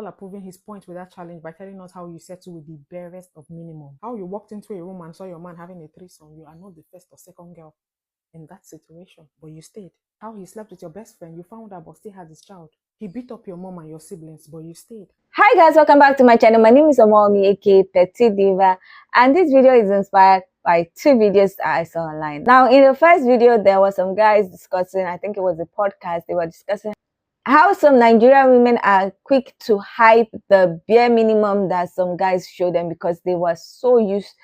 all are proving his point with that challenge by telling us how you settle with the barest of minimum. How you walked into a room and saw your man having a threesome. You are not the first or second girl in that situation, but you stayed. How he slept with your best friend. You found out but still had his child. He beat up your mom and your siblings, but you stayed. Hi guys, welcome back to my channel. My name is Omomi, aka Petite Diva, and this video is inspired by two videos that I saw online. Now, in the first video, there were some guys discussing, I think it was a podcast, they were discussing how some Nigerian women are quick to hype the bare minimum that some guys show them because they were so used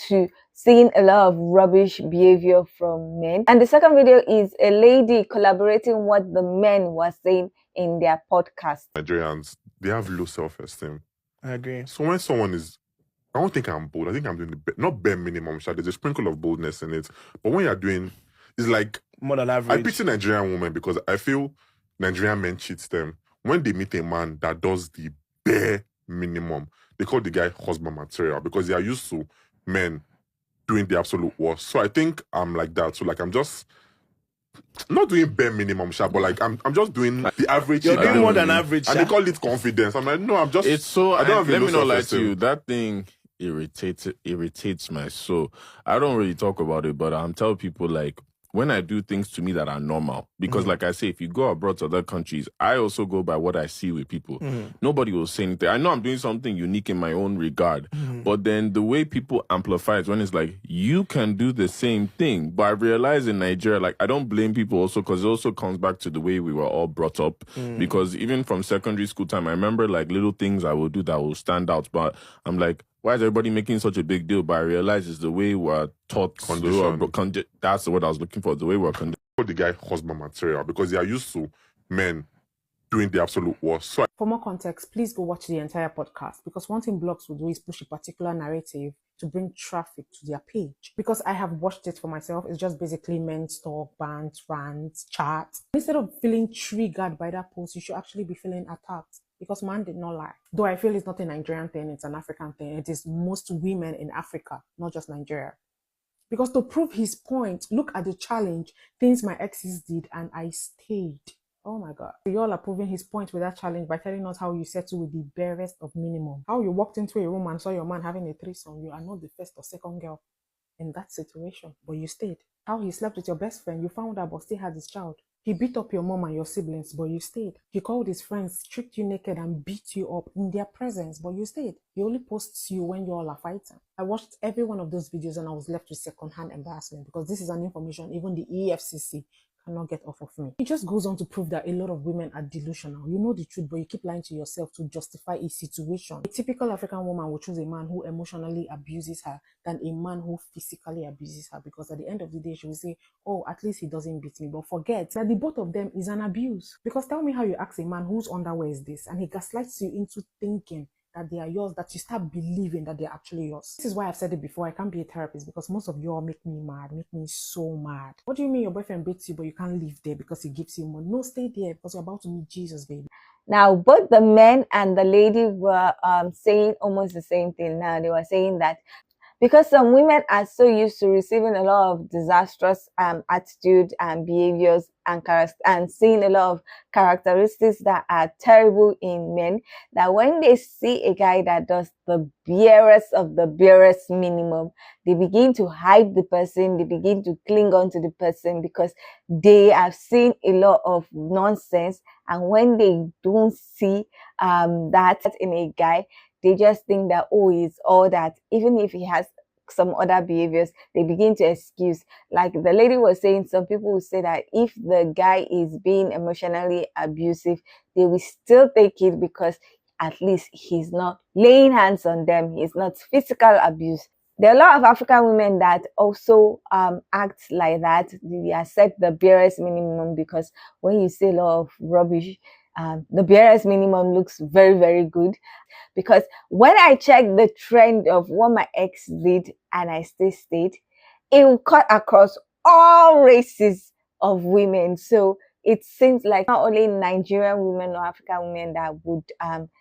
to seeing a lot of rubbish behavior from men. And the second video is a lady collaborating what the men were saying in their podcast. Nigerians, they have low self-esteem. I agree. So when someone is, I don't think I'm bold. I think I'm doing not bare minimum. There's a sprinkle of boldness in it. But when you're doing, it's like More than average. I pity Nigerian women because I feel Nigerian men cheat them when they meet a man that does the bare minimum. They call the guy husband material because they are used to men doing the absolute worst. So I think I'm like that. So like I'm just not doing bare minimum, but like I'm just doing the average. You're doing more than average. And they call it confidence. I'm like, no, I'm just. It's so. I don't have let a me low not lie to self-esteem. you. That thing irritates my soul. I don't really talk about it, but I'm telling people like when I do things to me that are normal, because like I say, if you go abroad to other countries, I also go by what I see with people. Nobody will say anything. I know I'm doing something unique in my own regard, but then the way people amplify it when it's like, you can do the same thing. But I realize in Nigeria, like I don't blame people also because it also comes back to the way we were all brought up. Because even from secondary school time, I remember like little things I will do that will stand out. But I'm like, why is everybody making such a big deal? But I realize it's the way we're taught. That's the word I was looking for. The way we're conditioned. The guy husband material because they are used to men doing the absolute worst. So For more context, please go watch the entire podcast because one thing blogs will do is push a particular narrative to bring traffic to their page. Because I have watched it for myself, it's just basically men's talk, bands, rants, chats. Instead of feeling triggered by that post, you should actually be feeling attacked. Because man did not lie. Though I feel it's not a Nigerian thing, it's an African thing. It is most women in Africa, not just Nigeria. Because to prove his point, look at the challenge, things my exes did, and I stayed. Oh my God. You all are proving his point with that challenge by telling us how you settle with the barest of minimum. How you walked into a room and saw your man having a threesome. You are not the first or second girl in that situation, but you stayed. How he slept with your best friend. You found out but still had his child. He beat up your mom and your siblings, but you stayed. He called his friends, stripped you naked and beat you up in their presence, but you stayed. He only posts you when you all are fighting. I watched every one of those videos and I was left with second-hand embarrassment because this is an information even the EFCC cannot get off of me. It just goes on to prove that a lot of women are delusional. You know the truth, but you keep lying to yourself to justify a situation. A typical African woman will choose a man who emotionally abuses her than a man who physically abuses her because at the end of the day, she will say, oh, at least he doesn't beat me. But forget that the both of them is an abuse. Because tell me how you ask a man whose underwear is this and he gaslights you into thinking that they are yours, that you start believing that they're actually yours. This is why I've said it before, I can't be a therapist because most of you all make me mad, make me so mad. What do you mean your boyfriend beats you but you can't live there because he gives you money? No, stay there because you're about to meet Jesus, baby. Now, both the men and the lady were saying almost the same thing. Now, they were saying that because some women are so used to receiving a lot of disastrous attitude and behaviors and seeing a lot of characteristics that are terrible in men, that when they see a guy that does the barest of the barest minimum, they begin to hype the person, they begin to cling on to the person because they have seen a lot of nonsense. And when they don't see that in a guy, they just think that, oh, it's all that. Even if he has some other behaviors, they begin to excuse. Like the lady was saying, some people will say that if the guy is being emotionally abusive, they will still take it because at least he's not laying hands on them. He's not physical abuse. There are a lot of African women that also act like that. They accept the barest minimum because when you say a lot of rubbish, the barest minimum looks very, very good. Because when I check the trend of what my ex did and I still stayed, it will cut across all races of women. So it seems like not only Nigerian women or African women that would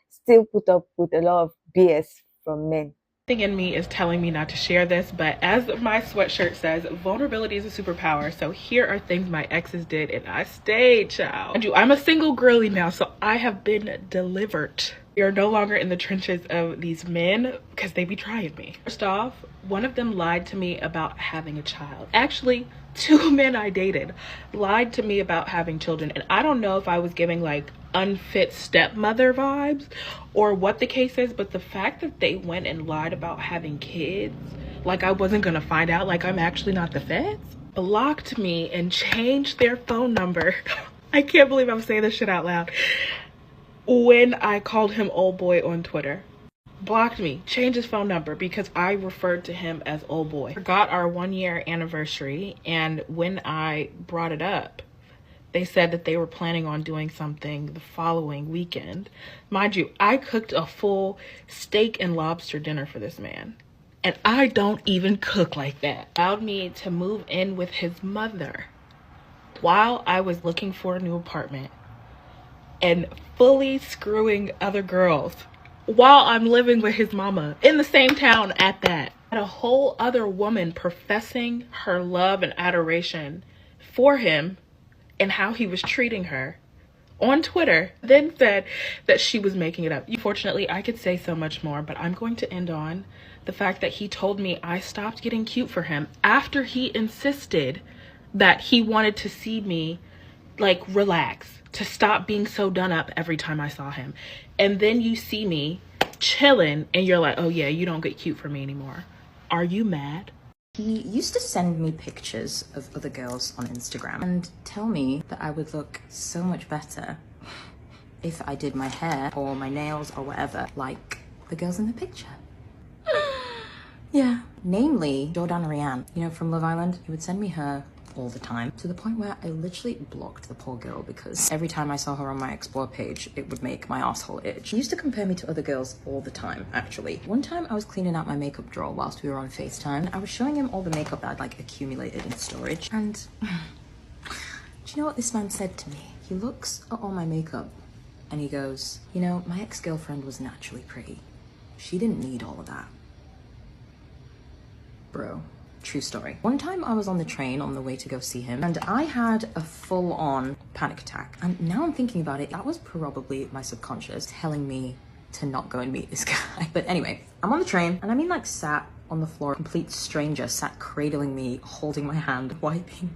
still put up with a lot of BS from men. Something in me is telling me not to share this, but as my sweatshirt says, vulnerability is a superpower. So here are things my exes did and I stayed, child. I'm a single girly now, so I have been delivered. We are no longer in the trenches of these men because they be trying me. First off, one of them lied to me about having a child. Actually, 2 men I dated lied to me about having children. And I don't know if I was giving like unfit stepmother vibes or what the case is, but the fact that they went and lied about having kids, like I wasn't gonna find out, like I'm actually not the feds, blocked me and changed their phone number. I can't believe I'm saying this shit out loud. When I called him old boy on Twitter, blocked me, changed his phone number because I referred to him as old boy. Forgot our 1-year anniversary, and when I brought it up, they said that they were planning on doing something the following weekend. Mind you, I cooked a full steak and lobster dinner for this man, and I don't even cook like that. Allowed me to move in with his mother while I was looking for a new apartment and fully screwing other girls while I'm living with his mama in the same town at that. And a whole other woman professing her love and adoration for him and how he was treating her on Twitter, then said that she was making it up. Unfortunately, I could say so much more, but I'm going to end on the fact that he told me I stopped getting cute for him after he insisted that he wanted to see me like relax, to stop being so done up every time I saw him. And then you see me chilling and you're like, oh yeah, you don't get cute for me anymore. Are you mad? He used to send me pictures of other girls on Instagram and tell me that I would look so much better if I did my hair or my nails or whatever like the girls in the picture. Yeah. Namely, Jordana Rianne, you know, from Love Island. He would send me her all the time, to the point where I literally blocked the poor girl because every time I saw her on my explore page, it would make my asshole itch. He used to compare me to other girls all the time, actually. One time I was cleaning out my makeup drawer whilst we were on FaceTime. I was showing him all the makeup that I'd like accumulated in storage, and do you know what this man said to me? He looks at all my makeup and he goes, you know, my ex-girlfriend was naturally pretty. She didn't need all of that. Bro. True story. One time I was on the train on the way to go see him and I had a full-on panic attack. And now I'm thinking about it, that was probably my subconscious telling me to not go and meet this guy. But anyway, I'm on the train and I mean like sat on the floor, a complete stranger sat cradling me, holding my hand, wiping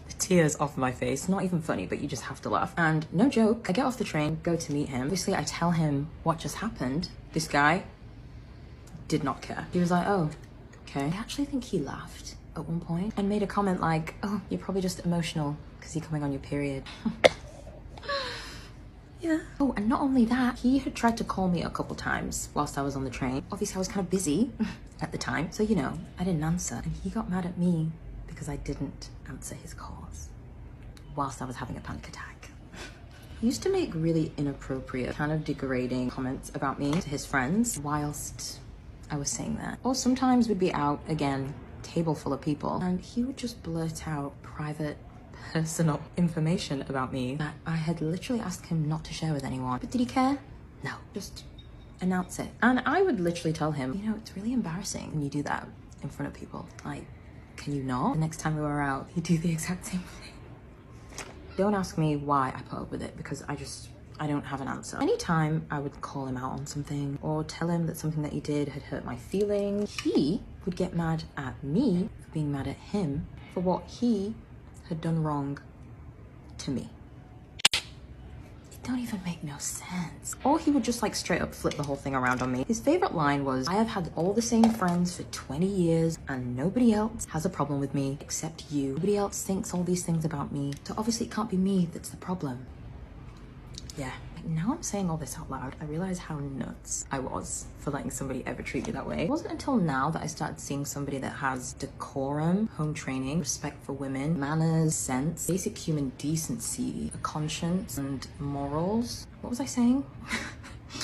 the tears off my face. Not even funny, but you just have to laugh. And no joke, I get off the train, go to meet him. Obviously I tell him what just happened. This guy did not care. He was like, oh, okay. I actually think he laughed at one point and made a comment like, oh, you're probably just emotional because you're coming on your period. Yeah. Oh, and not only that, he had tried to call me a couple times whilst I was on the train. Obviously, I was kind of busy at the time, so, you know, I didn't answer. And he got mad at me because I didn't answer his calls whilst I was having a panic attack. He used to make really inappropriate, kind of degrading comments about me to his friends whilst I was saying that. Or sometimes we'd be out, again, table full of people, and he would just blurt out private, personal information about me that I had literally asked him not to share with anyone. But did he care? No, just announce it. And I would literally tell him, you know, it's really embarrassing when you do that in front of people. Like, can you not? The next time we were out, you do the exact same thing. Don't ask me why I put up with it, because I don't have an answer. Anytime I would call him out on something or tell him that something that he did had hurt my feelings, he would get mad at me for being mad at him for what he had done wrong to me. It don't even make no sense. Or he would just like straight up flip the whole thing around on me. His favorite line was, I have had all the same friends for 20 years and nobody else has a problem with me except you. Nobody else thinks all these things about me, so obviously it can't be me that's the problem. Yeah. Now I'm saying all this out loud, I realize how nuts I was for letting somebody ever treat me that way. It wasn't until now that I started seeing somebody that has decorum, home training, respect for women, manners, sense, basic human decency, a conscience, and morals. What was I saying?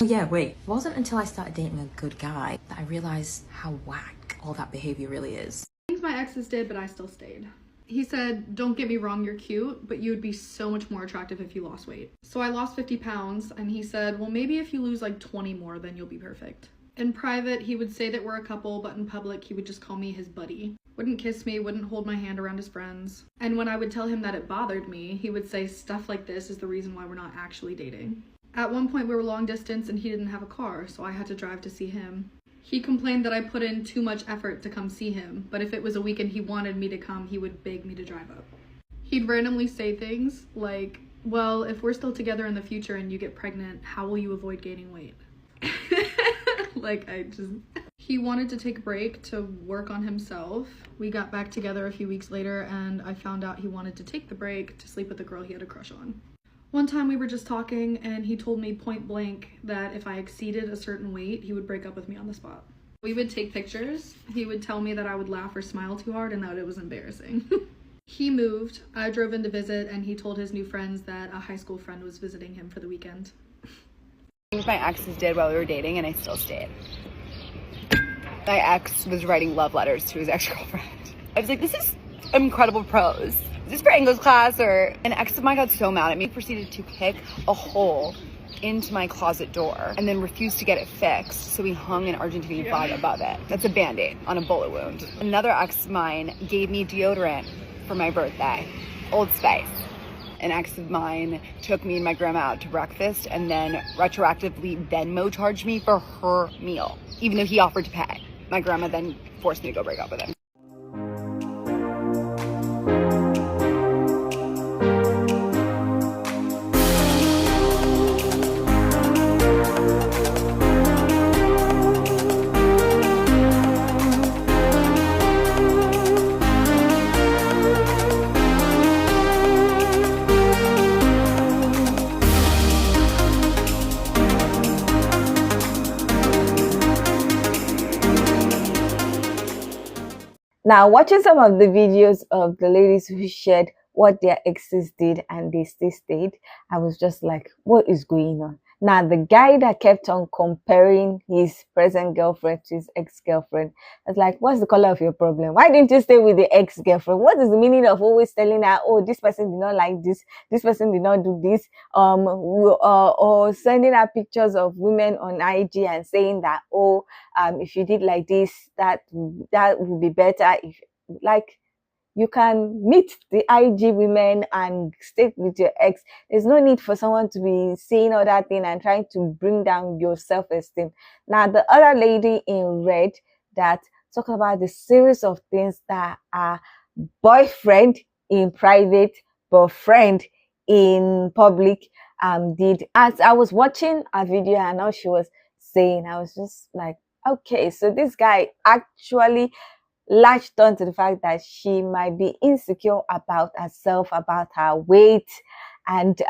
Oh yeah, wait. It wasn't until I started dating a good guy that I realized how whack all that behavior really is. Things my exes did, but I still stayed. He said, don't get me wrong, you're cute, but you would be so much more attractive if you lost weight. So I lost 50 pounds, and he said, well, maybe if you lose like 20 more, then you'll be perfect. In private, he would say that we're a couple, but in public, he would just call me his buddy. Wouldn't kiss me, wouldn't hold my hand around his friends. And when I would tell him that it bothered me, he would say stuff like this is the reason why we're not actually dating. At one point we were long distance and he didn't have a car, so I had to drive to see him. He complained that I put in too much effort to come see him, but if it was a weekend he wanted me to come, he would beg me to drive up. He'd randomly say things like, well, if we're still together in the future and you get pregnant, how will you avoid gaining weight? He wanted to take a break to work on himself. We got back together a few weeks later and I found out he wanted to take the break to sleep with the girl he had a crush on. One time we were just talking and he told me point blank that if I exceeded a certain weight, he would break up with me on the spot. We would take pictures. He would tell me that I would laugh or smile too hard and that it was embarrassing. He moved. I drove in to visit and he told his new friends that a high school friend was visiting him for the weekend. Things my exes did while we were dating and I still stayed. My ex was writing love letters to his ex-girlfriend. I was like, this is incredible prose. Is this for English class or... An ex of mine got so mad at me, proceeded to pick a hole into my closet door and then refused to get it fixed, so we hung an Argentine flag above it. That's a band-aid on a bullet wound. Another ex of mine gave me deodorant for my birthday, Old Spice. An ex of mine took me and my grandma out to breakfast and then retroactively Venmo charged me for her meal, even though he offered to pay. My grandma then forced me to go break up with him. Now, watching some of the videos of the ladies who shared what their exes did and they still stayed, I was just like, what is going on? Now, the guy that kept on comparing his present girlfriend to his ex-girlfriend, I was like, what's the color of your problem? Why didn't you stay with the ex-girlfriend? What is the meaning of always telling her, oh, this person did not like this person did not do this, or sending her pictures of women on IG and saying that, oh, if you did like this, that would be better. If like, you can meet the IG women and stay with your ex. There's no need for someone to be saying all that thing and trying to bring down your self-esteem. Now, the other lady in red that talked about the series of things that are boyfriend in private but friend in public did. As I was watching a video and all she was saying, I was just like, okay, so this guy actually latched on to the fact that she might be insecure about herself, about her weight, and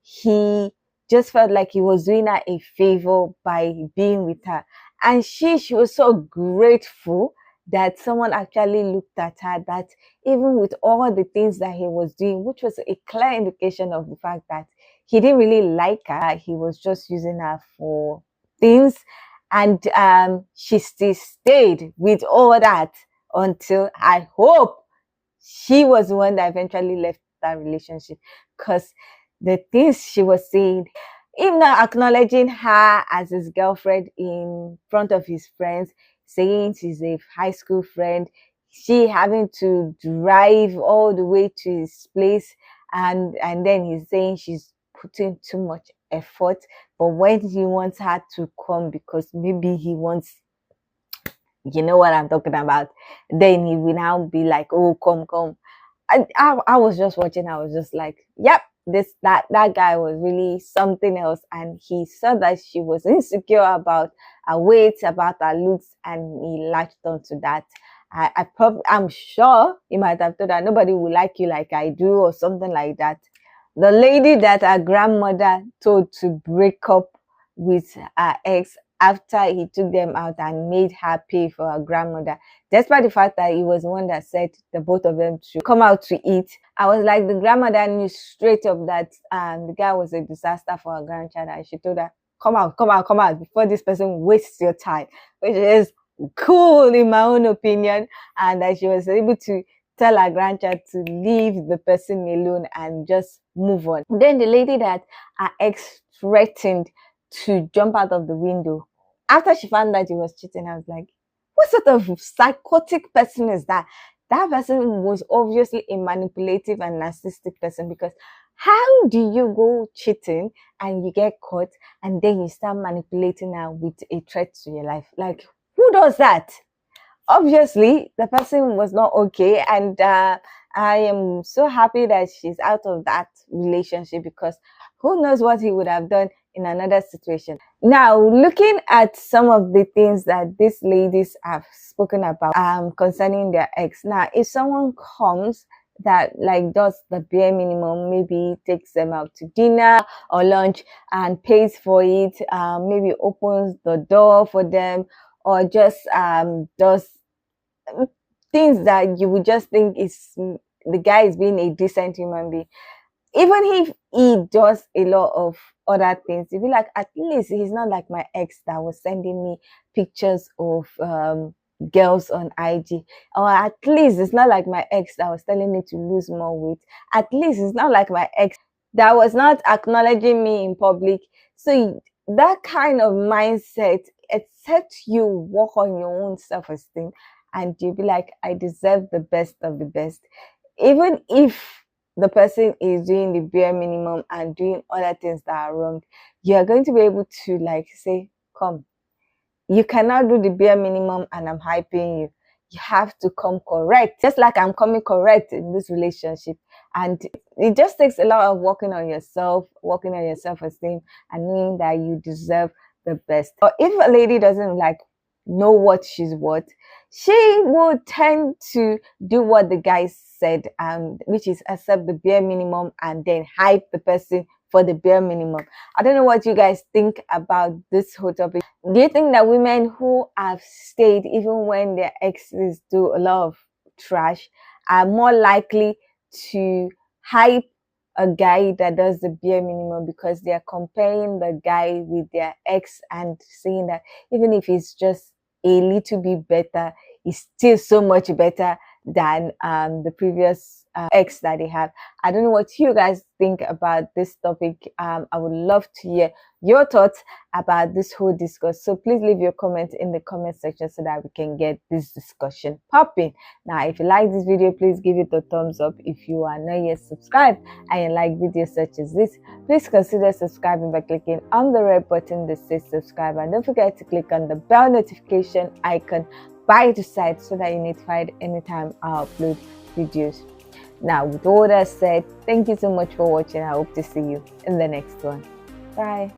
he just felt like he was doing her a favor by being with her. And she was so grateful that someone actually looked at her, that even with all the things that he was doing, which was a clear indication of the fact that he didn't really like her, he was just using her for things. And she still stayed with all that until, I hope, she was the one that eventually left that relationship. Because the things she was saying, him not acknowledging her as his girlfriend in front of his friends, saying she's a high school friend, she having to drive all the way to his place, and then he's saying she's putting too much effort. But when he wants her to come because maybe he wants, you know what I'm talking about, then he will now be like, oh, come. I was just watching. I was just like, yep, that guy was really something else. And he saw that she was insecure about her weight, about her looks, and he latched onto that. I'm sure he might have thought that nobody will like you like I do, or something like that. The lady that her grandmother told to break up with her ex after he took them out and made her pay for her grandmother, despite the fact that he was the one that said the both of them should come out to eat. I was like, the grandmother knew straight up that the guy was a disaster for her grandchild, and she told her, come out before this person wastes your time, which is cool in my own opinion. And that she was able to tell her grandchild to leave the person alone and just move on. Then the lady that her ex threatened to jump out of the window after she found that he was cheating, I was like, what sort of psychotic person is that? That person was obviously a manipulative and narcissistic person, because How do you go cheating and you get caught and then you start manipulating her with a threat to your life? Like, who does that? Obviously, the person was not okay, and I am so happy that she's out of that relationship, because who knows what he would have done in another situation. Now, looking at some of the things that these ladies have spoken about concerning their ex. Now, if someone comes that like does the bare minimum, maybe takes them out to dinner or lunch and pays for it, maybe opens the door for them, or just does things that you would just think is the guy is being a decent human being. Even if he does a lot of other things, you be like, at least he's not like my ex that was sending me pictures of girls on IG, or at least it's not like my ex that was telling me to lose more weight. At least it's not like my ex that was not acknowledging me in public. So that kind of mindset, except you work on your own self-esteem and you be like, I deserve the best of the best, even if the person is doing the bare minimum and doing other things that are wrong, you're going to be able to like say, come, you cannot do the bare minimum and I'm hyping you. You have to come correct, just like I'm coming correct in this relationship. And it just takes a lot of working on yourself, working on your self-esteem, and knowing that you deserve the best. But if a lady doesn't like know what she's worth, she will tend to do what the guy said, which is accept the bare minimum and then hype the person for the bare minimum. I don't know what you guys think about this whole topic. Do you think that women who have stayed even when their exes do a lot of trash are more likely to hype a guy that does the bare minimum because they are comparing the guy with their ex and saying that even if he's just a little bit better, he's still so much better than the previous ex that they have? I don't know what you guys think about this topic. I would love to hear your thoughts about this whole discourse. So please leave your comments in the comment section so that we can get this discussion popping. Now, if you like this video, please give it a thumbs up. If you are not yet subscribed and you like videos such as this, please consider subscribing by clicking on the red button that says subscribe, and don't forget to click on the bell notification icon by the side so that you're notified anytime I upload videos. Now, with all that said, thank you so much for watching. I hope to see you in the next one. Bye.